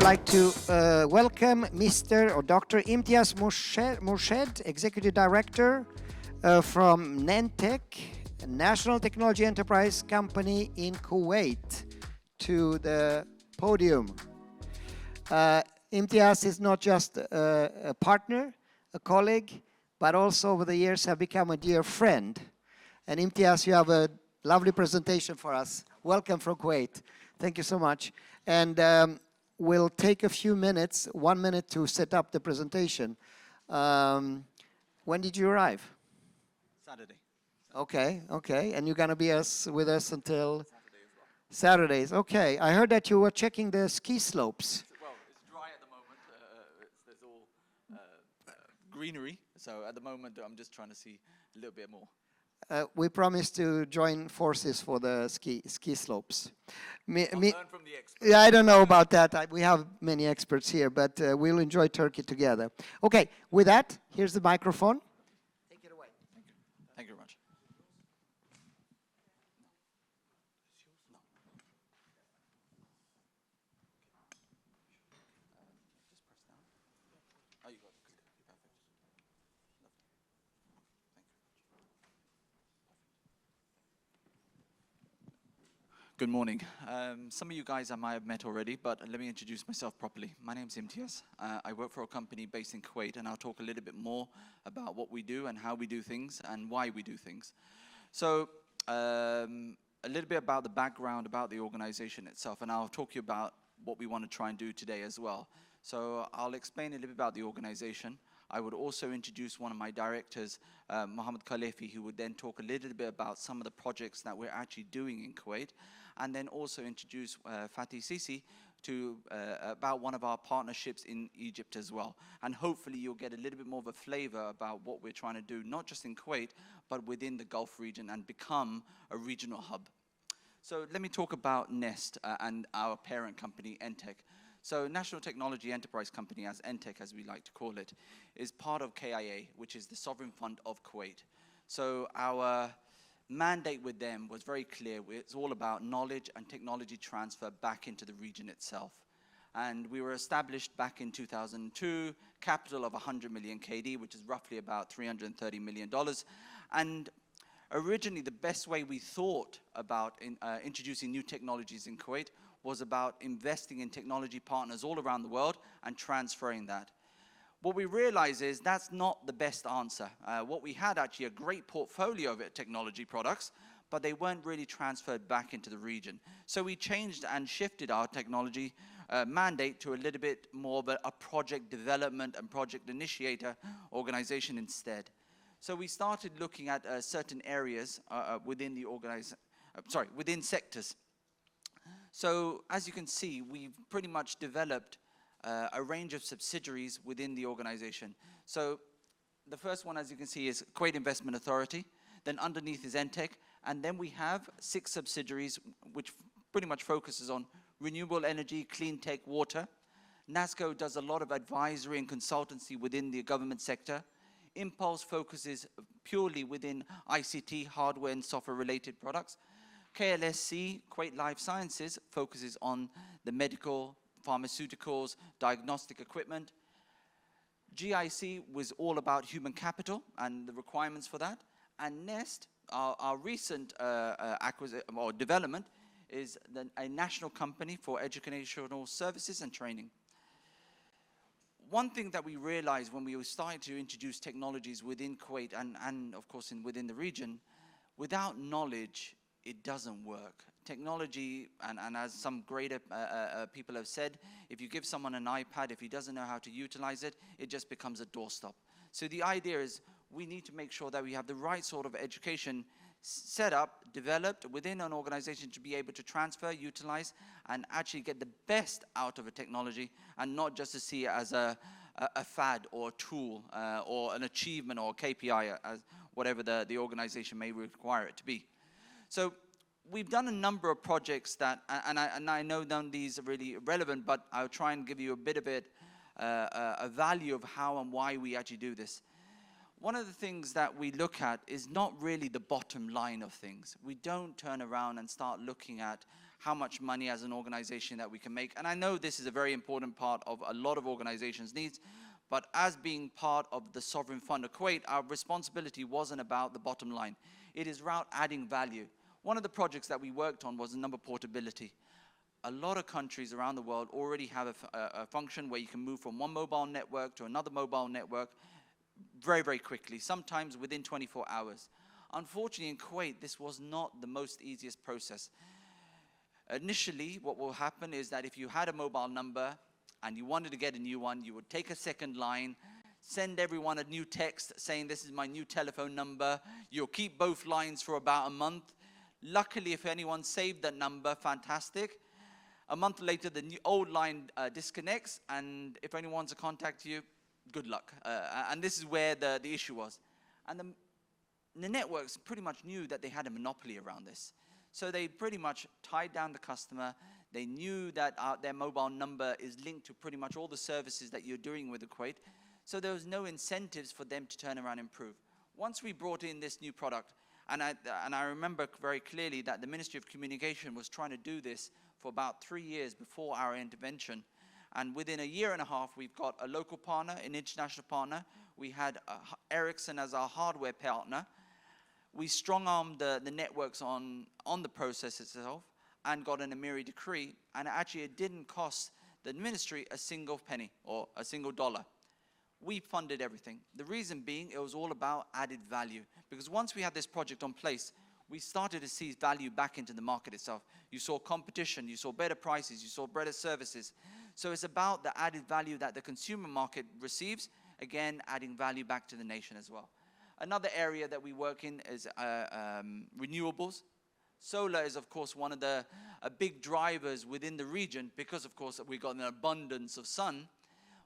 like to welcome Mr. or Dr. Imtiaz Murshed, Executive Director from NTEC, a National Technology Enterprise Company in Kuwait, to the podium. Imtiaz is not just a partner, a colleague, but also over the years have become a dear friend. And Imtiaz, you have a lovely presentation for us. Welcome from Kuwait. Thank you so much. And we'll take a few minutes, 1 minute to set up the presentation. When did you arrive? Saturday. Okay, okay. And you're going to be with us until? Saturday as well. Saturdays, okay. I heard that you were checking the ski slopes. Well, it's dry at the moment. There's all greenery. So at the moment, I'm just trying to see a little bit more. We promise to join forces for the ski slopes. Learn from the experts. Yeah, I don't know about that. We have many experts here, but we'll enjoy Turkey together. Okay, with that, here's the microphone. Take it away. Thank you. Thank you very much. No. Just press down. Oh, you got it. Perfect. Lovely. Thank you. Good morning. Some of you guys I might have met already, but let me introduce myself properly. My name's Imtiaz. I work for a company based in Kuwait, and I'll talk a little bit more about what we do and how we do things and why we do things. So a little bit about the background about the organization itself, and I'll talk to you about what we want to try and do today as well. So I'll explain a little bit about the organization. I would also introduce one of my directors, Mohammed Khalefi, who would then talk a little bit about some of the projects that we're actually doing in Kuwait, and then also introduce Fatih Sisi to about one of our partnerships in Egypt as well. And hopefully you'll get a little bit more of a flavor about what we're trying to do, not just in Kuwait, but within the Gulf region and become a regional hub. So let me talk about NEST and our parent company, NTEC. So National Technology Enterprise Company, as NTEC, as we like to call it, is part of KIA, which is the sovereign fund of Kuwait. So our mandate with them was very clear. It's all about knowledge and technology transfer back into the region itself. And we were established back in 2002, capital of 100 million KD, which is roughly about $330 million. And originally, the best way we thought about introducing new technologies in Kuwait was about investing in technology partners all around the world and transferring that. What we realize is that's not the best answer. What we had actually a great portfolio of technology products, but they weren't really transferred back into the region. So we changed and shifted our technology mandate to a little bit more of a project development and project initiator organization instead. So we started looking at certain areas within the within sectors. So as you can see, we've pretty much developed a range of subsidiaries within the organization. So the first one, as you can see, is Kuwait Investment Authority. Then underneath is NTEC. And then we have 6 subsidiaries, which pretty much focuses on renewable energy, clean tech, water. NASCO does a lot of advisory and consultancy within the government sector. Impulse focuses purely within ICT, hardware and software related products. KLSC, Kuwait Life Sciences, focuses on the medical, pharmaceuticals, diagnostic equipment. GIC was all about human capital and the requirements for that. And NEST, our recent acquisition or development, is a national company for educational services and training. One thing that we realized when we were starting to introduce technologies within Kuwait and of course within the region, without knowledge, it doesn't work. Technology, and as some greater people have said, if you give someone an iPad, if he doesn't know how to utilize it, it just becomes a doorstop. So the idea is we need to make sure that we have the right sort of education set up, developed within an organization to be able to transfer, utilize, and actually get the best out of a technology, and not just to see it as a fad or a tool or an achievement or a KPI, as whatever the organization may require it to be. So we've done a number of projects that, and I know none of these are really relevant, but I'll try and give you a bit of it, a value of how and why we actually do this. One of the things that we look at is not really the bottom line of things. We don't turn around and start looking at how much money as an organization that we can make. And I know this is a very important part of a lot of organizations' needs, but as being part of the Sovereign Fund of Kuwait, our responsibility wasn't about the bottom line. It is about adding value. One of the projects that we worked on was number portability. A lot of countries around the world already have a function where you can move from one mobile network to another mobile network very, very quickly, sometimes within 24 hours. Unfortunately, in Kuwait, this was not the most easiest process. Initially, what will happen is that if you had a mobile number and you wanted to get a new one, you would take a second line, send everyone a new text saying this is my new telephone number. You'll keep both lines for about a month. Luckily, if anyone saved that number, fantastic. A month later, the old line disconnects, and if anyone wants to contact you, good luck. And this is where the issue was. And the networks pretty much knew that they had a monopoly around this. So they pretty much tied down the customer. They knew that their mobile number is linked to pretty much all the services that you're doing with the Kuwait. So there was no incentives for them to turn around and improve. Once we brought in this new product, and I remember very clearly that the Ministry of Communication was trying to do this for about 3 years before our intervention. And within a year and a half, we've got a local partner, an international partner. We had Ericsson as our hardware partner. We strong-armed the networks on the process itself and got an Emiri decree. And actually, it didn't cost the ministry a single penny or a single dollar. We funded everything. The reason being, it was all about added value. Because once we had this project on place, we started to see value back into the market itself. You saw competition, you saw better prices, you saw better services. So it's about the added value that the consumer market receives, again, adding value back to the nation as well. Another area that we work in is renewables. Solar is, of course, one of the big drivers within the region because, of course, we've got an abundance of sun.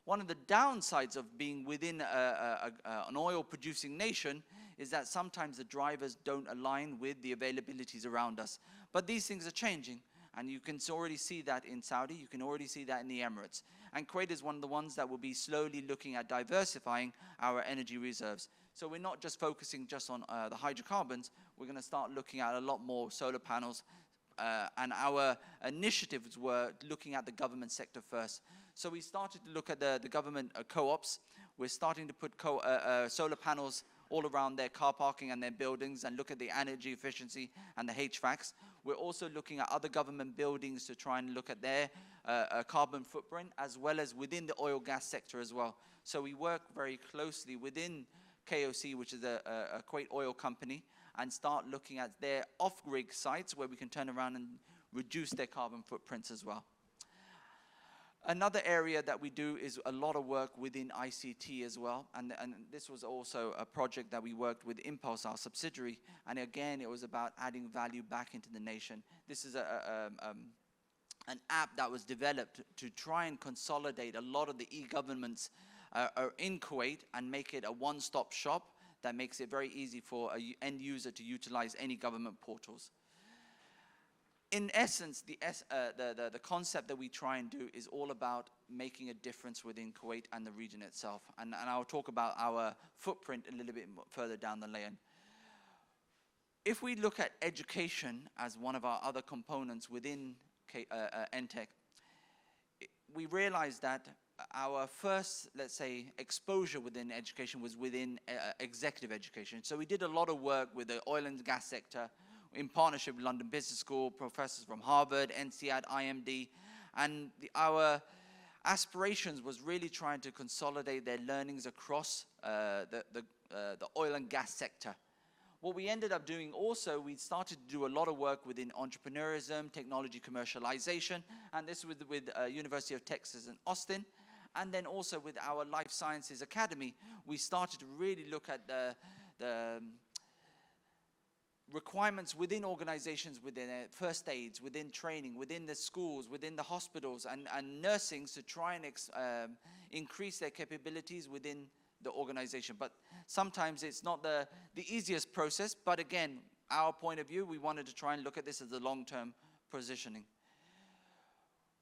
One of the downsides of being within an oil-producing nation is that sometimes the drivers don't align with the availabilities around us. But these things are changing, and you can already see that in Saudi, you can already see that in the Emirates. And Kuwait is one of the ones that will be slowly looking at diversifying our energy reserves. So we're not just focusing just on the hydrocarbons, we're going to start looking at a lot more solar panels, and our initiatives were looking at the government sector first. So we started to look at the government co-ops. We're starting to put solar panels all around their car parking and their buildings and look at the energy efficiency and the HVACs. We're also looking at other government buildings to try and look at their carbon footprint, as well as within the oil gas sector as well. So we work very closely within KOC, which is a Kuwait oil company, and start looking at their off-grid sites where we can turn around and reduce their carbon footprints as well. Another area that we do is a lot of work within ICT as well, and this was also a project that we worked with Impulse, our subsidiary, and again it was about adding value back into the nation. This is an app that was developed to try and consolidate a lot of the e-governments in Kuwait and make it a one-stop shop that makes it very easy for an end user to utilize any government portals. In essence, the concept that we try and do is all about making a difference within Kuwait and the region itself. And I'll talk about our footprint a little bit further down the lane. If we look at education as one of our other components within NTEC, we realize that our first, let's say, exposure within education was within executive education. So we did a lot of work with the oil and gas sector, in partnership with London Business School, professors from Harvard, NCEC, IMD, and our aspirations was really trying to consolidate their learnings across the oil and gas sector. What we ended up doing also, we started to do a lot of work within entrepreneurism, technology commercialization, and this with University of Texas in Austin, and then also with our Life Sciences Academy, we started to really look at the requirements within organizations, within first aids, within training, within the schools, within the hospitals, and nursing to try and increase their capabilities within the organization. But sometimes it's not the easiest process, but again, our point of view, we wanted to try and look at this as a long-term positioning.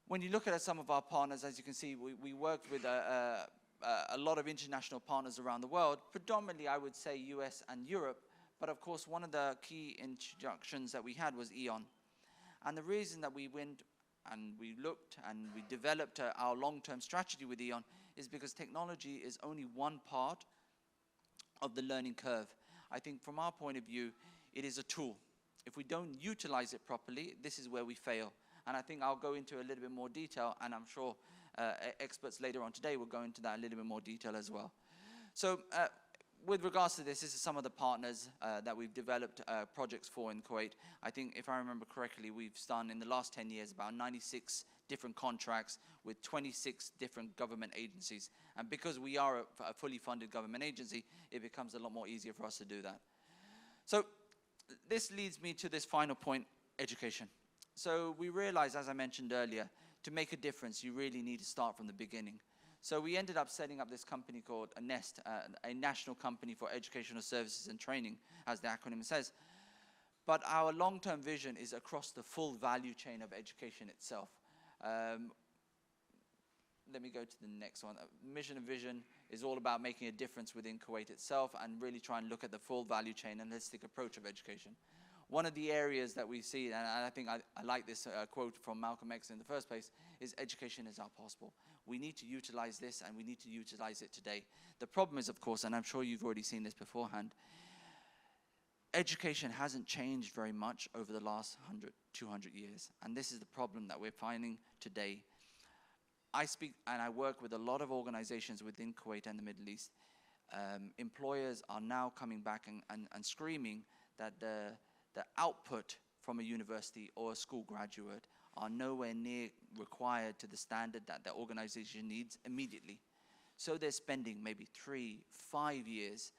When you look at some of our partners, as you can see, we worked with a lot of international partners around the world, predominantly I would say US and Europe. But of course, one of the key introductions that we had was EON. And the reason that we went and we looked and we developed our long-term strategy with EON is because technology is only one part of the learning curve. I think from our point of view, it is a tool. If we don't utilize it properly, this is where we fail. And I think I'll go into a little bit more detail, and I'm sure experts later on today will go into that a little bit more detail as well. So with regards to this is some of the partners that we've developed projects for in Kuwait. I think if I remember correctly, we've done in the last 10 years about 96 different contracts with 26 different government agencies. And because we are a fully funded government agency, it becomes a lot more easier for us to do that. So this leads me to this final point, education. So we realized, as I mentioned earlier, to make a difference, you really need to start from the beginning. So we ended up setting up this company called a NEST, a National Company for Educational Services and Training, as the acronym says. But our long-term vision is across the full value chain of education itself. Let me go to the next one. Mission and vision is all about making a difference within Kuwait itself and really try and look at the full value chain and holistic approach of education. One of the areas that we see, and I think I like this quote from Malcolm X in the first place, is education is our passport. We need to utilize this, and we need to utilize it today. The problem is, of course, and I'm sure you've already seen this beforehand, education hasn't changed very much over the last 100, 200 years. And this is the problem that we're finding today. I speak and I work with a lot of organizations within Kuwait and the Middle East. Employers are now coming back and screaming that the output from a university or a school graduate are nowhere near required to the standard that the organization needs immediately. So they're spending maybe 3, 5 years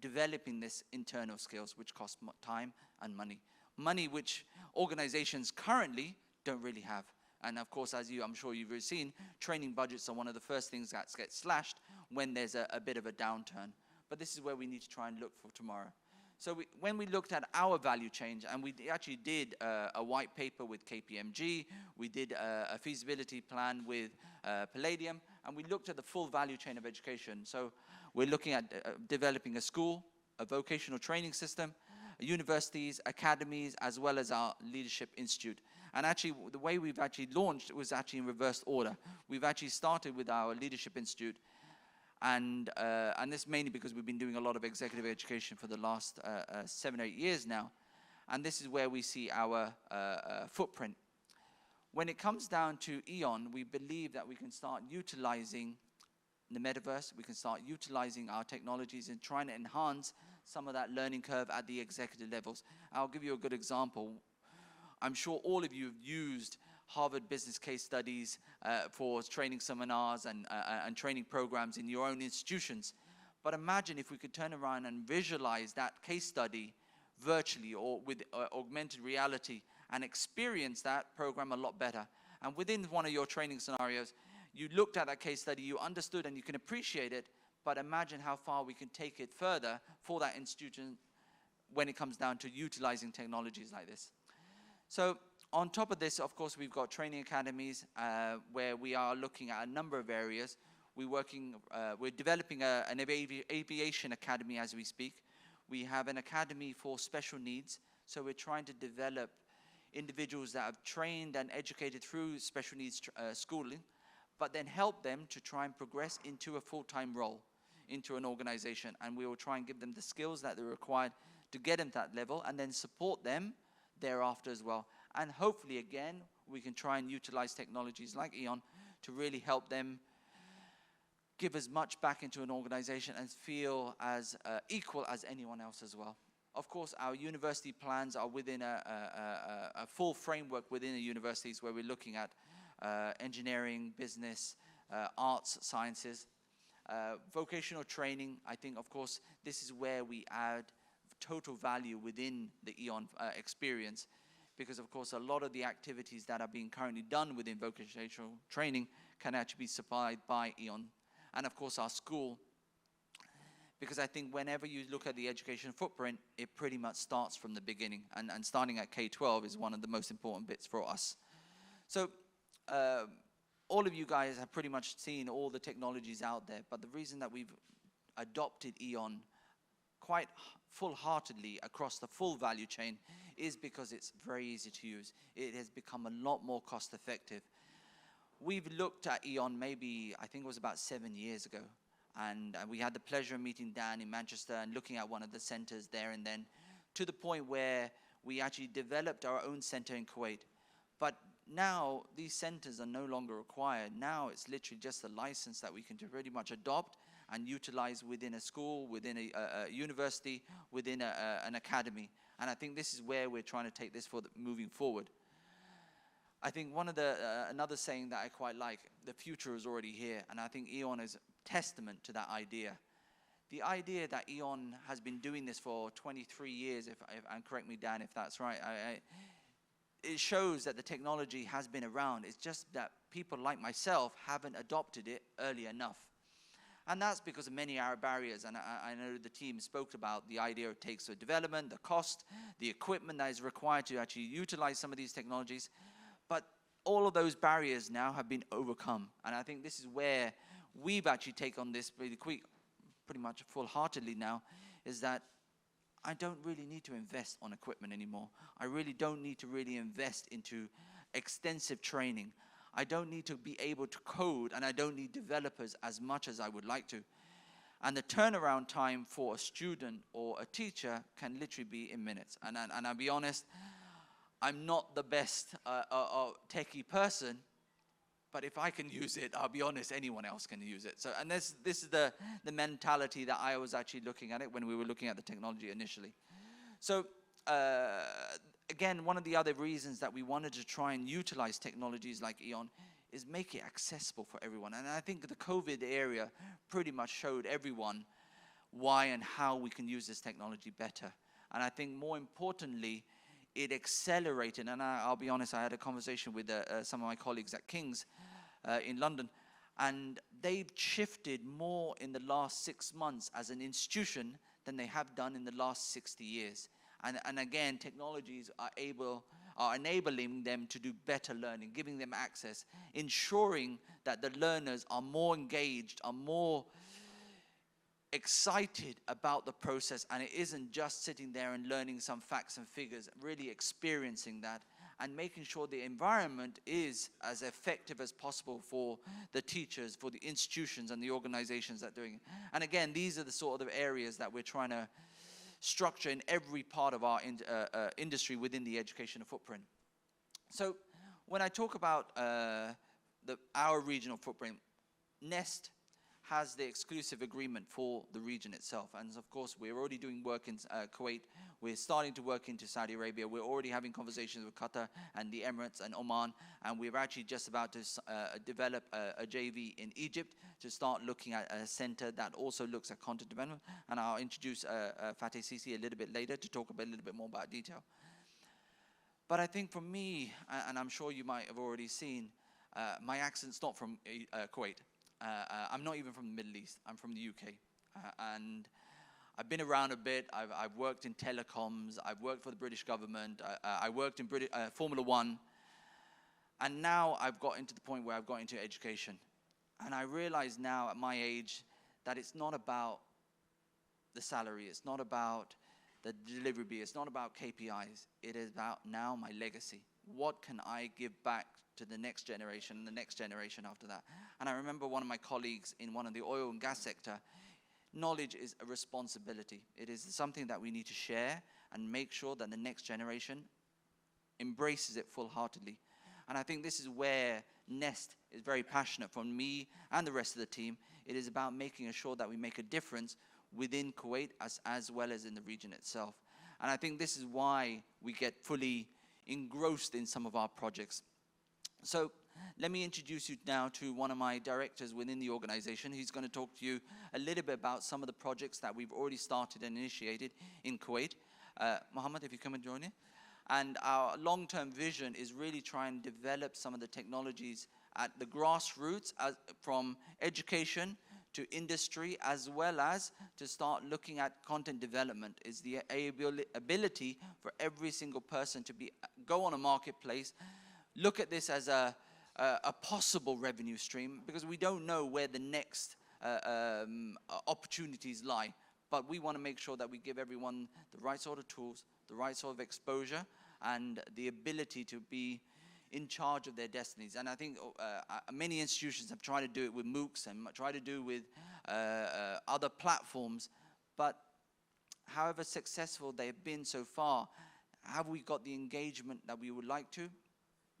developing this internal skills, which cost time and money. Money which organizations currently don't really have. And of course, as I'm sure you've seen, training budgets are one of the first things that get slashed when there's a bit of a downturn. But this is where we need to try and look for tomorrow. So when we looked at our value chain, and we actually did a white paper with KPMG, we did a feasibility plan with Palladium, and we looked at the full value chain of education. So we're looking at developing a school, a vocational training system, universities, academies, as well as our leadership institute. And actually, the way we've actually launched was actually in reverse order. We've actually started with our leadership institute, and this mainly because we've been doing a lot of executive education for the last 7 or 8 years now. And this is where we see our footprint. When it comes down to EON, we believe that we can start utilizing the metaverse, we can start utilizing our technologies and trying to enhance some of that learning curve at the executive levels. I'll give you a good example. I'm sure all of you have used Harvard business case studies for training seminars and training programs in your own institutions. But imagine if we could turn around and visualize that case study virtually or with augmented reality and experience that program a lot better. And within one of your training scenarios, you looked at that case study, you understood and you can appreciate it, but imagine how far we can take it further for that institution when it comes down to utilizing technologies like this. So on top of this, of course, we've got training academies where we are looking at a number of areas. We're developing an aviation academy as we speak. We have an academy for special needs. So we're trying to develop individuals that have trained and educated through special needs schooling, but then help them to try and progress into a full-time role, into an organization. And we will try and give them the skills that they're required to get them to that level and then support them thereafter as well. And hopefully, again, we can try and utilize technologies like EON to really help them give as much back into an organization and feel as equal as anyone else as well. Of course, our university plans are within a full framework within the universities where we're looking at engineering, business, arts, sciences, vocational training. I think, of course, this is where we add total value within the EON experience, because, of course, a lot of the activities that are being currently done within vocational training can actually be supplied by EON. And, of course, our school, because I think whenever you look at the education footprint, it pretty much starts from the beginning. And starting at K-12 is one of the most important bits for us. So all of you guys have pretty much seen all the technologies out there, but the reason that we've adopted EON quite full-heartedly across the full value chain is because it's very easy to use. It has become a lot more cost-effective. We've looked at EON maybe, I think it was about 7 years ago, and we had the pleasure of meeting Dan in Manchester and looking at one of the centers there and then, to the point where we actually developed our own center in Kuwait. But now these centers are no longer required. Now it's literally just a license that we can pretty much adopt and utilize within a school, within a university, within an academy. And I think this is where we're trying to take this moving forward. I think one of the, another saying that I quite like, the future is already here, and I think EON is a testament to that idea. The idea that EON has been doing this for 23 years, and correct me, Dan, if that's right, it shows that the technology has been around. It's just that people like myself haven't adopted it early enough. And that's because of many barriers, and I know the team spoke about the idea it takes for development, the cost, the equipment that is required to actually utilize some of these technologies. But all of those barriers now have been overcome. And I think this is where we've actually taken on this pretty much full-heartedly now, is that I don't really need to invest on equipment anymore. I really don't need to really invest into extensive training. I don't need to be able to code, and I don't need developers as much as I would like to. And the turnaround time for a student or a teacher can literally be in minutes. And I'll be honest, I'm not the best techie person, but if I can use it, I'll be honest, anyone else can use it. So, and this is the mentality that I was actually looking at it when we were looking at the technology initially. So again, one of the other reasons that we wanted to try and utilize technologies like EON is make it accessible for everyone. And I think the COVID area pretty much showed everyone why and how we can use this technology better. And I think more importantly, it accelerated, and I'll be honest, I had a conversation with some of my colleagues at King's in London, and they've shifted more in the last 6 months as an institution than they have done in the last 60 years. And again, technologies are enabling them to do better learning, giving them access, ensuring that the learners are more engaged, are more excited about the process, and it isn't just sitting there and learning some facts and figures, really experiencing that and making sure the environment is as effective as possible for the teachers, for the institutions and the organizations that are doing it. And again, these are the sort of areas that we're trying to structure in every part of our industry within the educational footprint. So when I talk about our regional footprint, NEST has the exclusive agreement for the region itself. And of course, we're already doing work in Kuwait. We're starting to work into Saudi Arabia. We're already having conversations with Qatar and the Emirates and Oman. And we're actually just about to develop a JV in Egypt to start looking at a center that also looks at content development. And I'll introduce Fateh Sisi a little bit later to talk a little bit more about detail. But I think for me, and I'm sure you might have already seen, my accent's not from Kuwait. I'm not even from the Middle East. I'm from the UK. And I've been around a bit. I've worked in telecoms. I've worked for the British government. I worked in Formula One. And now I've got into the point where I've got into education. And I realize now at my age that it's not about the salary. It's not about the delivery. It's not about KPIs. It is about now my legacy. What can I give back to the next generation and the next generation after that? And I remember one of my colleagues in one of the oil and gas sector, knowledge is a responsibility. It is something that we need to share and make sure that the next generation embraces it full-heartedly. And I think this is where NEST is very passionate from me and the rest of the team. It is about making sure that we make a difference within Kuwait as well as in the region itself. And I think this is why we get fully engrossed in some of our projects. So let me introduce you now to one of my directors within the organization. He's going to talk to you a little bit about some of the projects that we've already started and initiated in Kuwait. Mohammed, if you come and join me. And our long-term vision is really try and develop some of the technologies at the grassroots, from education to industry, as well as to start looking at content development. Is the ability for every single person to go on a marketplace, look at this as a possible revenue stream, because we don't know where the next opportunities lie. but we want to make sure that we give everyone the right sort of tools, the right sort of exposure, and the ability to be in charge of their destinies. And I think many institutions have tried to do it with MOOCs and try to do with other platforms, but however successful they've been so far, have we got the engagement that we would like to?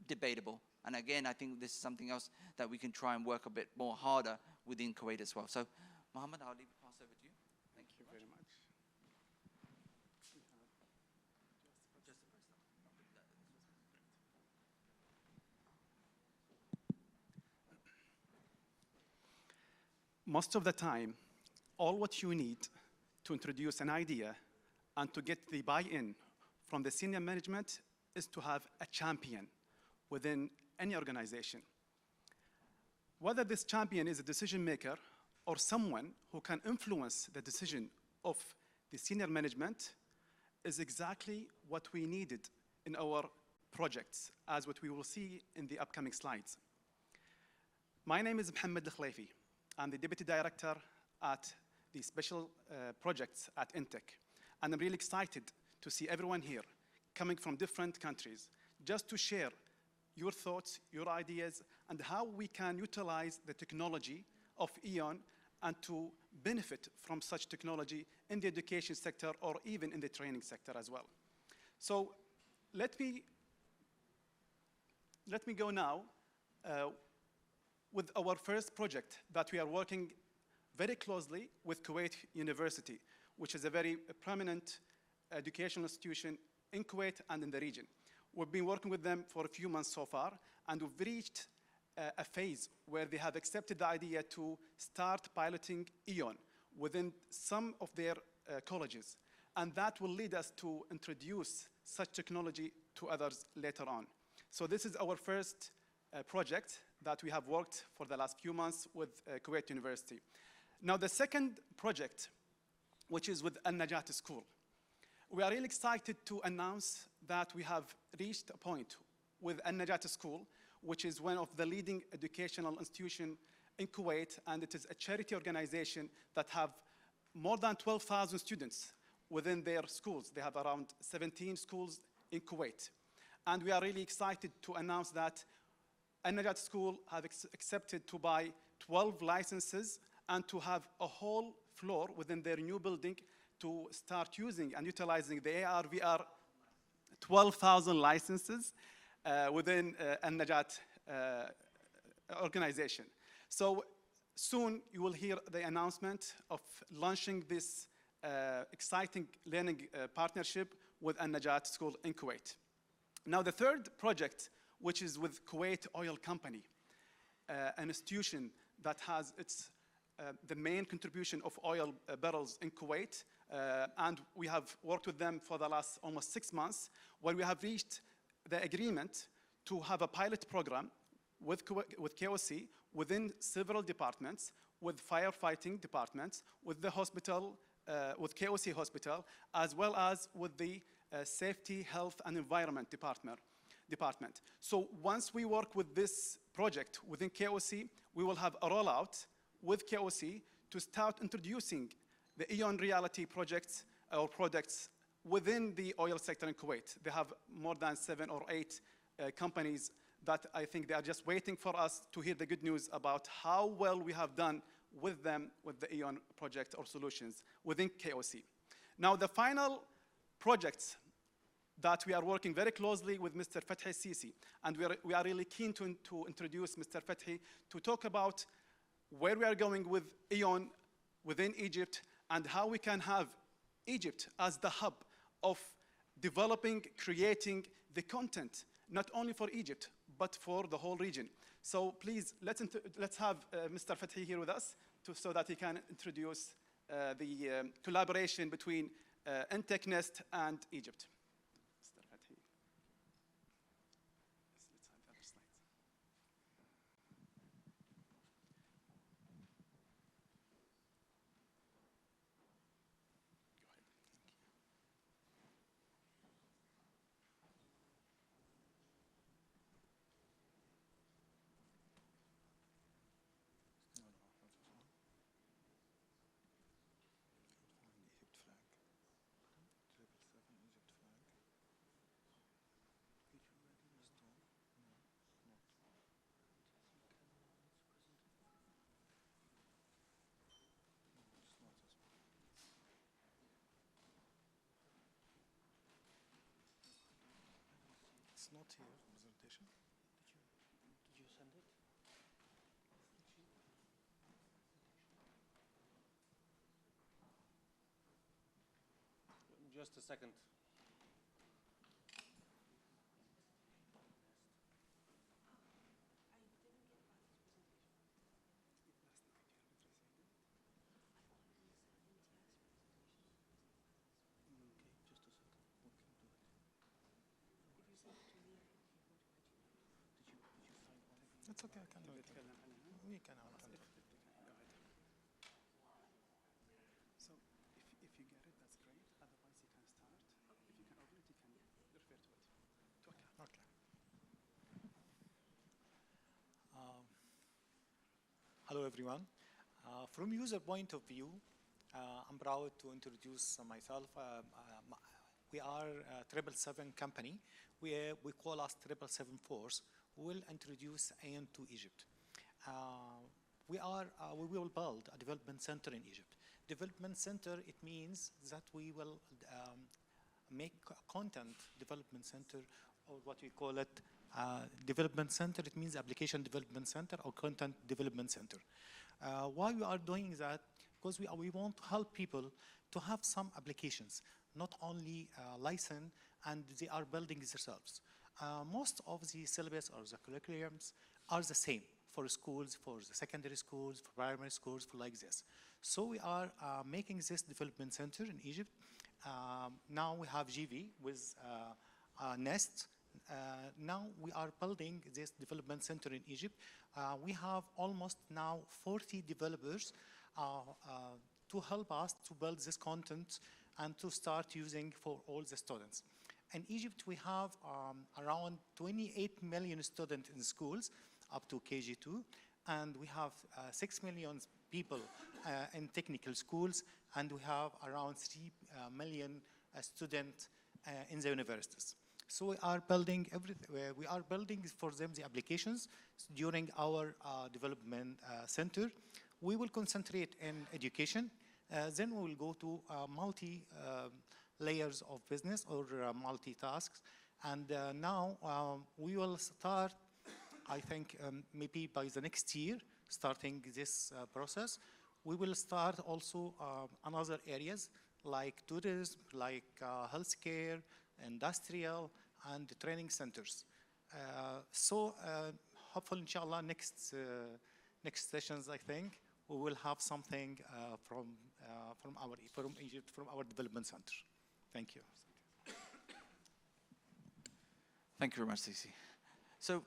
Debatable. And again, I think this is something else that we can try and work a bit more harder within Kuwait as well. So, Mohammed, I'll leave the pass over to you. Thank you very much. Most of the time, all what you need to introduce an idea and to get the buy-in from the senior management is to have a champion within any organization. Whether this champion is a decision maker or someone who can influence the decision of the senior management is exactly what we needed in our projects, as what we will see in the upcoming slides. My name is Mohammed Al-Khlayfi. I'm the Deputy Director at the Special Projects at NTEC. And I'm really excited to see everyone here coming from different countries just to share your thoughts, your ideas, and how we can utilize the technology of EON and to benefit from such technology in the education sector or even in the training sector as well. So let me go now with our first project that we are working very closely with Kuwait University, which is a very prominent educational institution in Kuwait and in the region. We've been working with them for a few months so far, and we've reached a phase where they have accepted the idea to start piloting EON within some of their colleges. And that will lead us to introduce such technology to others later on. So this is our first project that we have worked for the last few months with Kuwait University. Now the second project, which is with Al-Najat School. We are really excited to announce that we have reached a point with Al-Najat School, which is one of the leading educational institutions in Kuwait, and it is a charity organization that have more than 12,000 students within their schools. They have around 17 schools in Kuwait. And we are really excited to announce that Al-Najat School have accepted to buy 12 licenses and to have a whole floor within their new building to start using and utilizing the AR/VR 12,000 licenses within Al-Najat organization. So soon you will hear the announcement of launching this exciting learning partnership with Al-Najat School in Kuwait. Now the third project, which is with Kuwait Oil Company, an institution that has the main contribution of oil barrels in Kuwait, and we have worked with them for the last almost 6 months, where we have reached the agreement to have a pilot program with KOC within several departments, with firefighting departments, with the hospital, with KOC hospital, as well as with the safety, health, and environment department. So once we work with this project within KOC, we will have a rollout with KOC to start introducing the EON Reality projects or products within the oil sector in Kuwait. They have more than 7 or 8 companies that I think they are just waiting for us to hear the good news about how well we have done with them with the EON project or solutions within KOC. Now the final project that we are working very closely with Mr. Fethi Sisi, and we are really keen to introduce Mr. Fethi to talk about where we are going with EON within Egypt and how we can have Egypt as the hub of developing, creating the content, not only for Egypt, but for the whole region. So please, let's have Mr. Fethi here with us so that he can introduce the collaboration between NTEC Nest and Egypt. Mr. Fethi. Let's have the other slides. It's not here, presentation. Did you send it? Just a second. It's okay, I can do it. We can. So if you get it, that's great. Otherwise, you can start. If you can open it, you can refer to it. Okay. Hello, everyone. From user point of view, I'm proud to introduce myself. We are a 777 company. We call us 777 Force. We'll introduce EON to Egypt. We will build a development center in Egypt. Development center, it means that we will make content development center, or what we call it, development center. It means application development center or content development center. Why we are doing that? Because we want to help people to have some applications, not only license, and they are building themselves. Most of the syllabus or the curriculums are the same for schools, for the secondary schools, for primary schools, for like this. So we are making this development center in Egypt. Now we have GV with Nest. Now we are building this development center in Egypt. We have almost now 40 developers to help us to build this content and to start using for all the students. In Egypt, we have around 28 million students in schools up to KG2, and we have 6 million people in technical schools, and we have around 3 million students in the universities. So we are building we are building for them the applications during our development center. We will concentrate in education. Then we will go to multi layers of business or multi-tasks. And now we will start, I think, maybe by the next year, starting this process. We will start also another areas like tourism, like healthcare, industrial, and training centers. So hopefully, inshallah, next sessions, I think, we will have something from Egypt, from our development center. Thank you. Thank you very much, Cici. So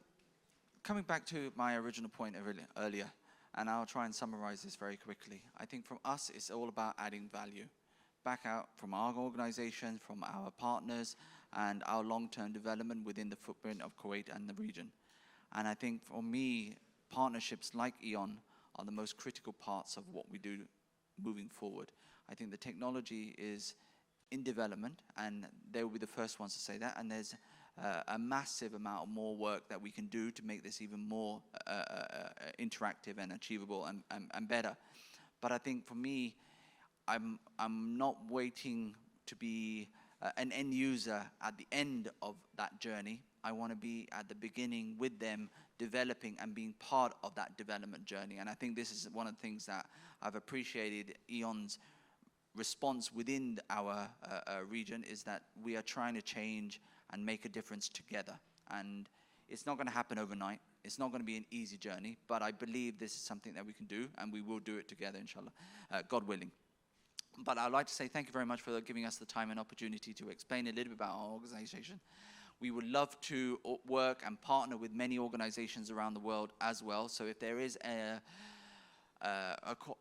coming back to my original point earlier, and I'll try and summarize this very quickly. I think from us, it's all about adding value back out from our organization, from our partners, and our long-term development within the footprint of Kuwait and the region. And I think for me, partnerships like EON are the most critical parts of what we do moving forward. I think the technology is in development, and they will be the first ones to say that, and there's a massive amount of more work that we can do to make this even more interactive and achievable and better. But I think for me, I'm not waiting to be an end user at the end of that journey. I want to be at the beginning with them, developing and being part of that development journey. And I think this is one of the things that I've appreciated EON's response within our region, is that we are trying to change and make a difference together. And it's not going to happen overnight. It's not going to be an easy journey, but I believe this is something that we can do, and we will do it together, inshallah, God willing. But I'd like to say thank you very much for giving us the time and opportunity to explain a little bit about our organization. We would love to work and partner with many organizations around the world as well. So if there is a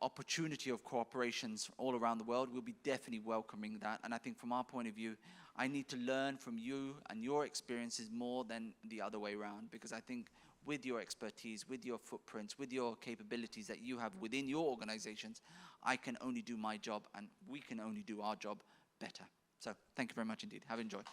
opportunity of cooperations all around the world, we'll be definitely welcoming that. And I think from our point of view, I need to learn from you and your experiences more than the other way around, because I think with your expertise, with your footprints, with your capabilities that you have within your organizations, I can only do my job and we can only do our job better. So thank you very much indeed. Have enjoyed.